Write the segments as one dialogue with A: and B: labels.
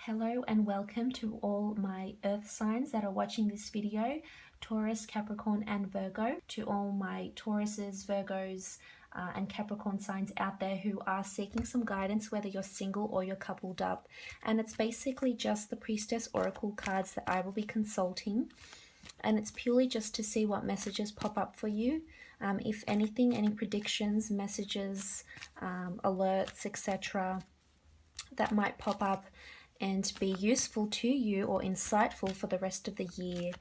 A: Hello and welcome to all my earth signs that are watching this video, Taurus, Capricorn and Virgo. To all my Tauruses, Virgos and Capricorn signs out there who are seeking some guidance, whether you're single or you're coupled up. And it's basically just the Priestess Oracle cards that I will be consulting. And it's purely just to see what messages pop up for you. If anything, any predictions, messages, alerts, etc. that might pop up and be useful to you or insightful for the rest of the year.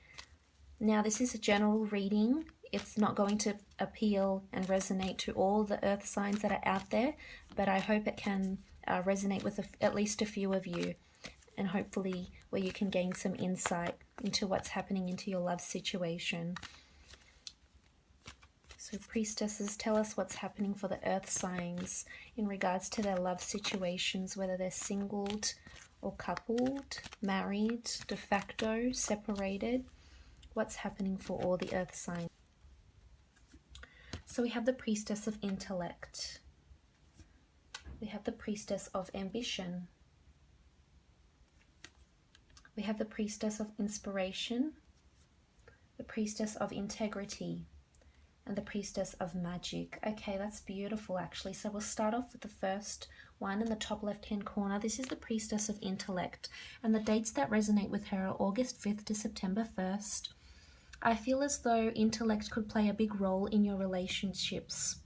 A: Now, this is a general reading. It's not going to appeal and resonate to all the earth signs that are out there, but I hope it can resonate with at least a few of you, and hopefully where you can gain some insight into what's happening into your love situation. So priestesses, tell us what's happening for the earth signs in regards to their love situations, whether they're singled or coupled, married, de facto, separated. What's happening for all the earth signs? So we have the Priestess of Intellect. We have the Priestess of Ambition. We have the Priestess of Inspiration, the Priestess of Integrity, and the Priestess of Magic. Okay, that's beautiful actually. So we'll start off with the first one in the top left hand corner. This is the Priestess of Intellect, and the dates that resonate with her are August 5th to September 1st. I feel as though intellect could play a big role in your relationships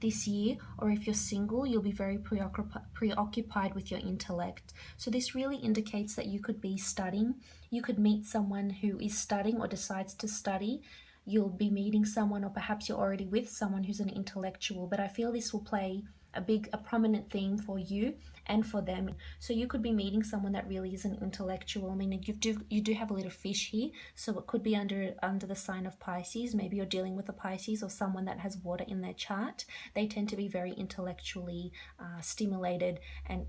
A: this year, or if you're single, you'll be very preoccupied with your intellect. So this really indicates that you could be studying. You could meet someone who is studying or decides to study. You'll be meeting someone, or perhaps you're already with someone who's an intellectual, but I feel this will play a prominent theme for you and for them. So you could be meeting someone that really is an intellectual. I mean, you do have a little fish here, so it could be under the sign of Pisces. Maybe you're dealing with a Pisces or someone that has water in their chart. They tend to be very intellectually stimulated and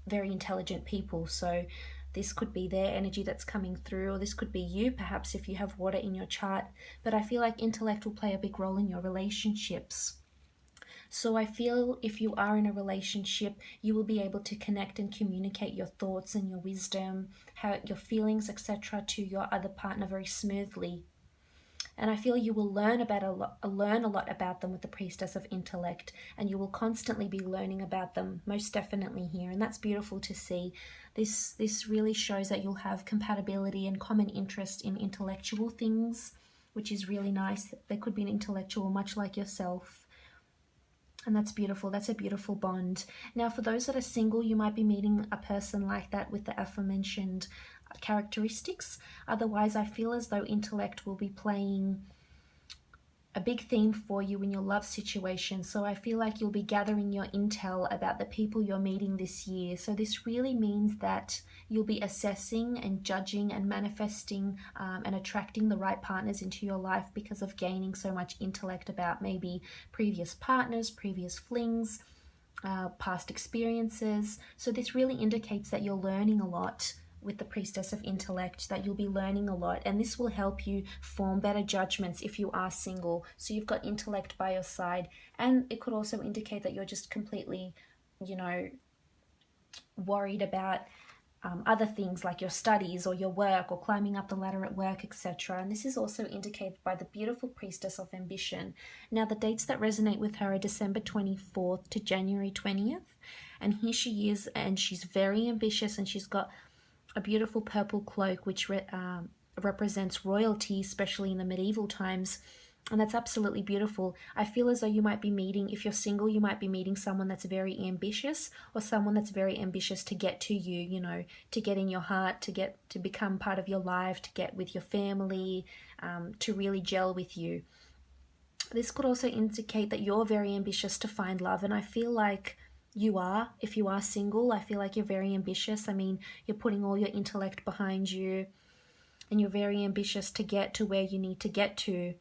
A: very intelligent people. So this could be their energy that's coming through, or this could be you, perhaps if you have water in your chart. But I feel like intellect will play a big role in your relationships. So I feel if you are in a relationship, you will be able to connect and communicate your thoughts and your wisdom, your feelings, etc. to your other partner very smoothly. And I feel you will learn a lot about them with the Priestess of Intellect, and you will constantly be learning about them, most definitely here. And that's beautiful to see. This really shows that you'll have compatibility and common interest in intellectual things, which is really nice. There could be an intellectual much like yourself. And that's beautiful. That's a beautiful bond. Now, for those that are single, you might be meeting a person like that with the aforementioned characteristics. Otherwise, I feel as though intellect will be playing a big theme for you in your love situation. So I feel like you'll be gathering your intel about the people you're meeting this year. So this really means that you'll be assessing and judging and manifesting and attracting the right partners into your life because of gaining so much intellect about maybe previous partners, previous flings, past experiences. So this really indicates that you're learning a lot with the Priestess of Intellect, that you'll be learning a lot, and this will help you form better judgments if you are single. So you've got intellect by your side, and it could also indicate that you're just completely, worried about other things like your studies or your work or climbing up the ladder at work, etc. And this is also indicated by the beautiful Priestess of Ambition. Now, the dates that resonate with her are December 24th to January 20th, and here she is, and she's very ambitious, and she's got a beautiful purple cloak which represents royalty, especially in the medieval times, and that's absolutely beautiful. I feel as though you might be meeting, if you're single, you might be meeting someone that's very ambitious, or someone that's very ambitious to get to you, to get in your heart, to become part of your life, to get with your family, to really gel with you. This could also indicate that you're very ambitious to find love, and I feel like you are. If you are single, I feel like you're very ambitious. I mean, you're putting all your intellect behind you, and you're very ambitious to get to where you need to get to.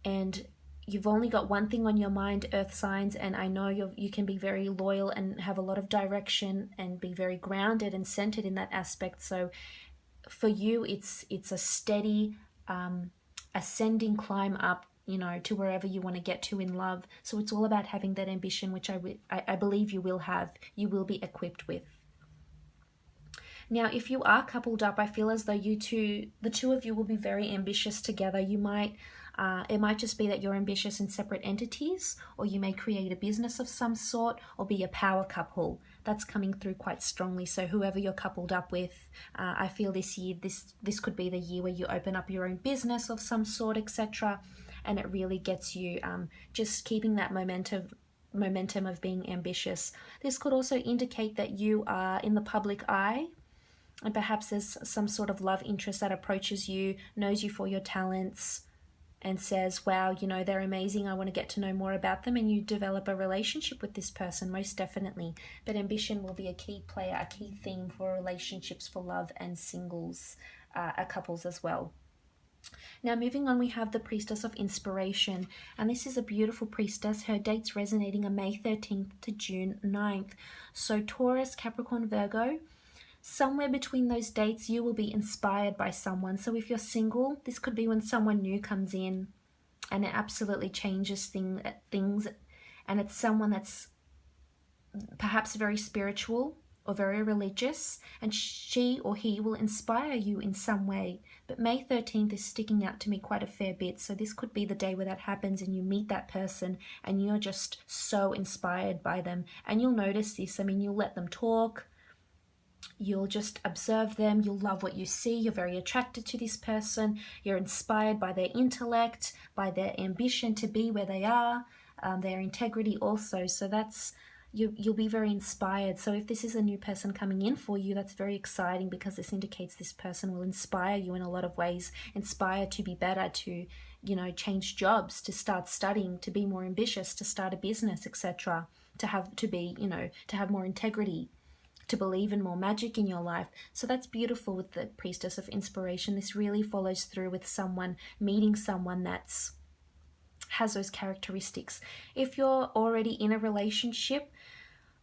A: And you've only got one thing on your mind, earth signs, and I know you can be very loyal and have a lot of direction and be very grounded and centered in that aspect. So for you, it's a steady ascending climb up to wherever you want to get to in love. So it's all about having that ambition, which I believe you will have, you will be equipped with. Now, if you are coupled up, I feel as though the two of you will be very ambitious together. You might, it might just be that you're ambitious in separate entities, or you may create a business of some sort, or be a power couple. That's coming through quite strongly. So whoever you're coupled up with, I feel this year, this could be the year where you open up your own business of some sort, etc. And it really gets you just keeping that momentum of being ambitious. This could also indicate that you are in the public eye, and perhaps there's some sort of love interest that approaches you, knows you for your talents, and says, wow, you know, they're amazing, I want to get to know more about them, and you develop a relationship with this person, most definitely. But ambition will be a key player, a key theme for relationships, for love and singles, couples as well. Now, moving on, we have the Priestess of Inspiration, and this is a beautiful priestess. Her dates resonating are May 13th to June 9th. So Taurus, Capricorn, Virgo, somewhere between those dates, you will be inspired by someone. So if you're single, this could be when someone new comes in and it absolutely changes things. And it's someone that's perhaps very spiritual or very religious, and she or he will inspire you in some way. But May 13th is sticking out to me quite a fair bit. So this could be the day where that happens and you meet that person and you're just so inspired by them. And you'll notice this. I mean, you'll let them talk. You'll just observe them. You'll love what you see. You're very attracted to this person. You're inspired by their intellect, by their ambition to be where they are, their integrity also. So that's, you'll be very inspired. So if this is a new person coming in for you, that's very exciting, because this indicates this person will inspire you in a lot of ways, inspire to be better, to, you know, change jobs, to start studying, to be more ambitious, to start a business, etc. To have more integrity, to believe in more magic in your life. So that's beautiful with the Priestess of Inspiration. This really follows through with someone, meeting someone that's has those characteristics. If you're already in a relationship,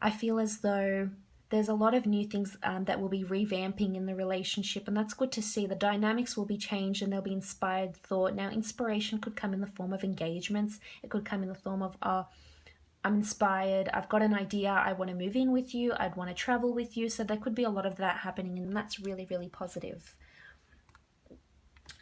A: I feel as though there's a lot of new things that will be revamping in the relationship, and that's good to see. The dynamics will be changed and there'll be inspired thought. Now, inspiration could come in the form of engagements. It could come in the form of, I'm inspired, I've got an idea, I want to move in with you, I'd want to travel with you. So there could be a lot of that happening, and that's really, really positive.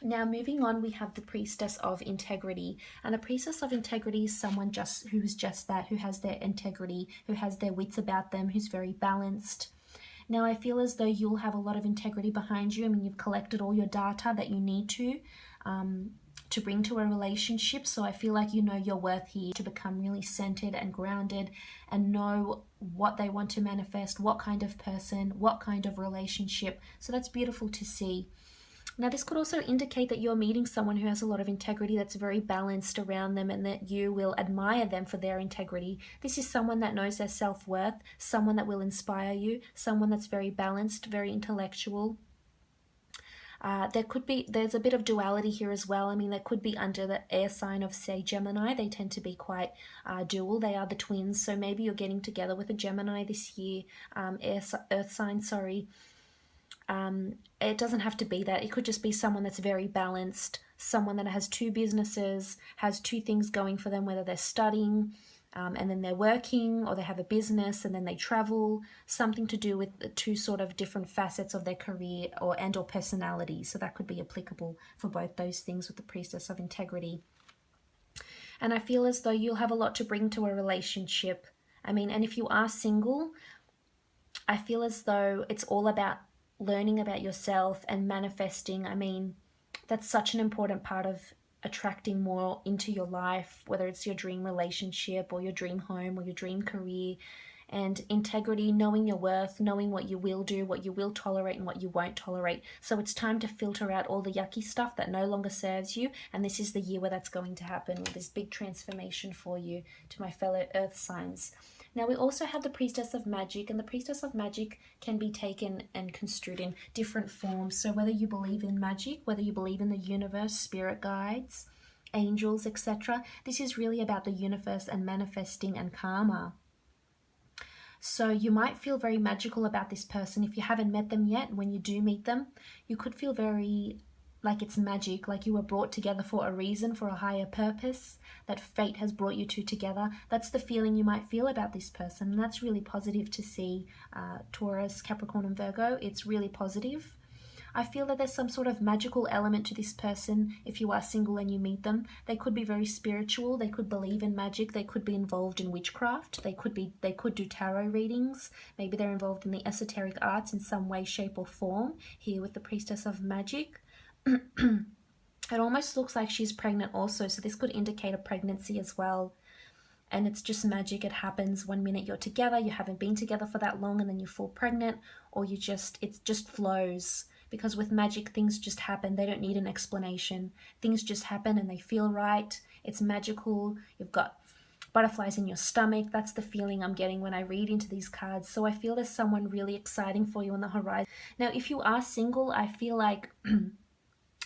A: Now, moving on, we have the Priestess of Integrity. And the Priestess of Integrity is someone who's just that, who has their integrity, who has their wits about them, who's very balanced. Now, I feel as though you'll have a lot of integrity behind you. I mean, you've collected all your data that you need to bring to a relationship. So I feel like you know your worth here, to become really centered and grounded and know what they want to manifest, what kind of person, what kind of relationship. So that's beautiful to see. Now, this could also indicate that you're meeting someone who has a lot of integrity, that's very balanced around them, and that you will admire them for their integrity. This is someone that knows their self-worth, someone that will inspire you, someone that's very balanced, very intellectual. There's a bit of duality here as well. I mean, that could be under the air sign of, say, Gemini. They tend to be quite dual. They are the twins. So maybe you're getting together with a Gemini this year, earth sign, sorry. It doesn't have to be that. It could just be someone that's very balanced, someone that has two businesses, has two things going for them, whether they're studying and then they're working, or they have a business and then they travel, something to do with the two sort of different facets of their career or personality. So that could be applicable for both those things with the Priestess of Integrity. And I feel as though you'll have a lot to bring to a relationship. I mean, and if you are single, I feel as though it's all about learning about yourself and manifesting. I mean, that's such an important part of attracting more into your life, whether it's your dream relationship or your dream home or your dream career. And integrity, knowing your worth, knowing what you will do, what you will tolerate and what you won't tolerate. So it's time to filter out all the yucky stuff that no longer serves you. And this is the year where that's going to happen, with this big transformation for you, to my fellow earth signs. Now, we also have the Priestess of Magic, and the Priestess of Magic can be taken and construed in different forms. So whether you believe in magic, whether you believe in the universe, spirit guides, angels, etc., this is really about the universe and manifesting and karma. So you might feel very magical about this person if you haven't met them yet. When you do meet them, you could feel very like it's magic, like you were brought together for a reason, for a higher purpose, that fate has brought you two together. That's the feeling you might feel about this person, and that's really positive to see, Taurus, Capricorn and Virgo. It's really positive. I feel that there's some sort of magical element to this person. If you are single and you meet them, they could be very spiritual, they could believe in magic, they could be involved in witchcraft, they could do tarot readings, maybe they're involved in the esoteric arts in some way, shape or form, here with the Priestess of Magic. It almost looks like she's pregnant also, so this could indicate a pregnancy as well. And it's just magic. It happens one minute you're together, you haven't been together for that long, and then you fall pregnant, or it just flows. Because with magic, things just happen. They don't need an explanation. Things just happen and they feel right. It's magical. You've got butterflies in your stomach. That's the feeling I'm getting when I read into these cards. So I feel there's someone really exciting for you on the horizon. Now, if you are single, I feel like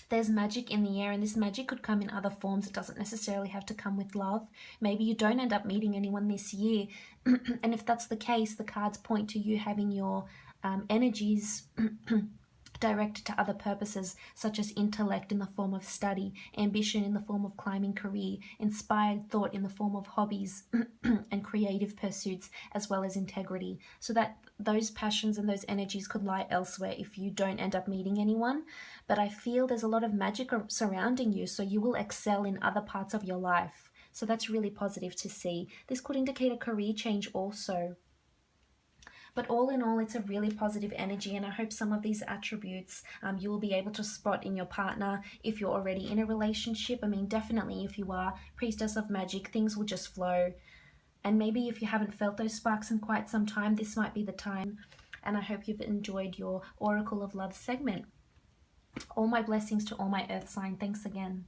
A: there's magic in the air, and this magic could come in other forms. It doesn't necessarily have to come with love. Maybe you don't end up meeting anyone this year. And if that's the case, the cards point to you having your energies directed to other purposes, such as intellect in the form of study, ambition in the form of climbing career, inspired thought in the form of hobbies and creative pursuits, as well as integrity. So that those passions and those energies could lie elsewhere if you don't end up meeting anyone. But I feel there's a lot of magic surrounding you, so you will excel in other parts of your life. So that's really positive to see. This could indicate a career change also. But all in all, it's a really positive energy, and I hope some of these attributes you will be able to spot in your partner if you're already in a relationship. I mean, definitely if you are Priestess of Magic, things will just flow. And maybe if you haven't felt those sparks in quite some time, this might be the time. And I hope you've enjoyed your Oracle of Love segment. All my blessings to all my Earth sign. Thanks again.